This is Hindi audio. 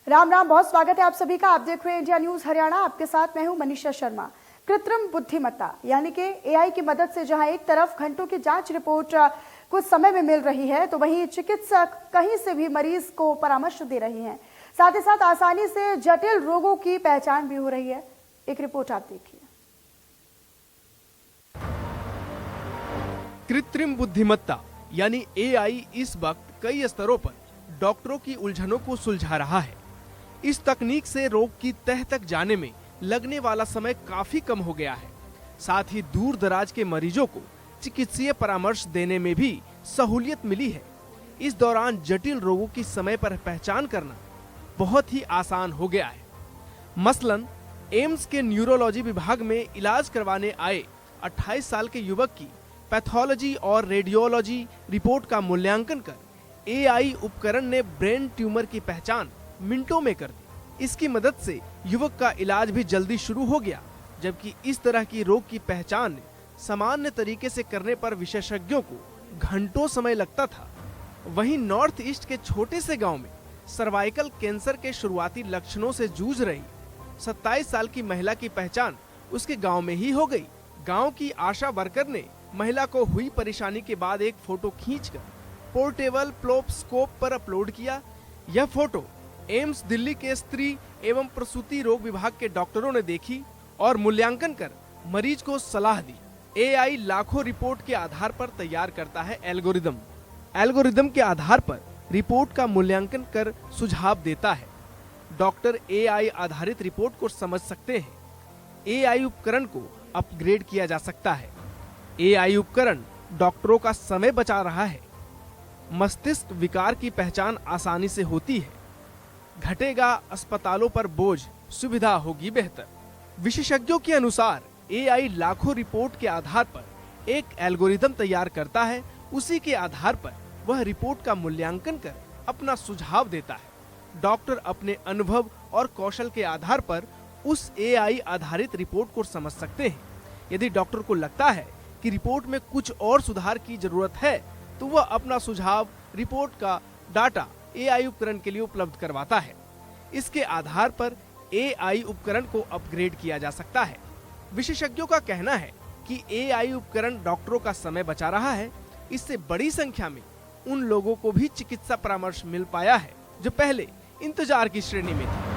राम राम, बहुत स्वागत है आप सभी का। आप देख रहे हैं इंडिया न्यूज हरियाणा। आपके साथ मैं हूं मनीषा शर्मा। कृत्रिम बुद्धिमत्ता यानी कि एआई की मदद से जहां एक तरफ घंटों की जांच रिपोर्ट कुछ समय में मिल रही है, तो वहीं चिकित्सक कहीं से भी मरीज को परामर्श दे रहे हैं। साथ ही साथ आसानी से जटिल रोगों की पहचान भी हो रही है। एक रिपोर्ट आप देखिए। कृत्रिम बुद्धिमत्ता यानी एआई इस वक्त कई स्तरों पर डॉक्टरों की उलझनों को सुलझा रहा है। इस तकनीक से रोग की तह तक जाने में लगने वाला समय काफी कम हो गया है। साथ ही दूर दराज के मरीजों को चिकित्सीय परामर्श देने में भी सहूलियत मिली है। इस दौरान जटिल रोगों की समय पर पहचान करना बहुत ही आसान हो गया है। मसलन एम्स के न्यूरोलॉजी विभाग में इलाज करवाने आए 28 साल के युवक की पैथोलॉजी और रेडियोलॉजी रिपोर्ट का मूल्यांकन कर एआई उपकरण ने ब्रेन ट्यूमर की पहचान मिनटों में कर दी। इसकी मदद से युवक का इलाज भी जल्दी शुरू हो गया, जबकि इस तरह की रोग की पहचान सामान्य तरीके से करने पर विशेषज्ञों को घंटों समय लगता था। वहीं नॉर्थ ईस्ट के छोटे से गांव में सर्वाइकल कैंसर के शुरुआती लक्षणों से जूझ रही 27 साल की महिला की पहचान उसके गांव में ही हो गई। गांव की आशा वर्कर ने महिला को हुई परेशानी के बाद एक फोटो खींचकर पोर्टेबल प्लोपस्कोप पर अपलोड किया। यह फोटो एम्स दिल्ली के स्त्री एवं प्रसूति रोग विभाग के डॉक्टरों ने देखी और मूल्यांकन कर मरीज को सलाह दी। एआई लाखों रिपोर्ट के आधार पर तैयार करता है एल्गोरिदम के आधार पर रिपोर्ट का मूल्यांकन कर सुझाव देता है। डॉक्टर एआई आधारित रिपोर्ट को समझ सकते हैं। एआई उपकरण को अपग्रेड किया जा सकता है। एआई उपकरण डॉक्टरों का समय बचा रहा है। मस्तिष्क विकार की पहचान आसानी से होती है। घटेगा अस्पतालों पर बोझ, सुविधा होगी बेहतर। विशेषज्ञों के अनुसार एआई लाखों रिपोर्ट के आधार पर एक एल्गोरिदम तैयार करता है। उसी के आधार पर वह रिपोर्ट का मूल्यांकन कर अपना सुझाव देता है। डॉक्टर अपने अनुभव और कौशल के आधार पर उस एआई आधारित रिपोर्ट को समझ सकते हैं। यदि डॉक्टर को लगता है कि रिपोर्ट में कुछ और सुधार की जरूरत है, तो वह अपना सुझाव रिपोर्ट का डाटा एआई उपकरण के लिए उपलब्ध करवाता है। इसके आधार पर एआई उपकरण को अपग्रेड किया जा सकता है। विशेषज्ञों का कहना है कि एआई उपकरण डॉक्टरों का समय बचा रहा है। इससे बड़ी संख्या में उन लोगों को भी चिकित्सा परामर्श मिल पाया है जो पहले इंतजार की श्रेणी में थे।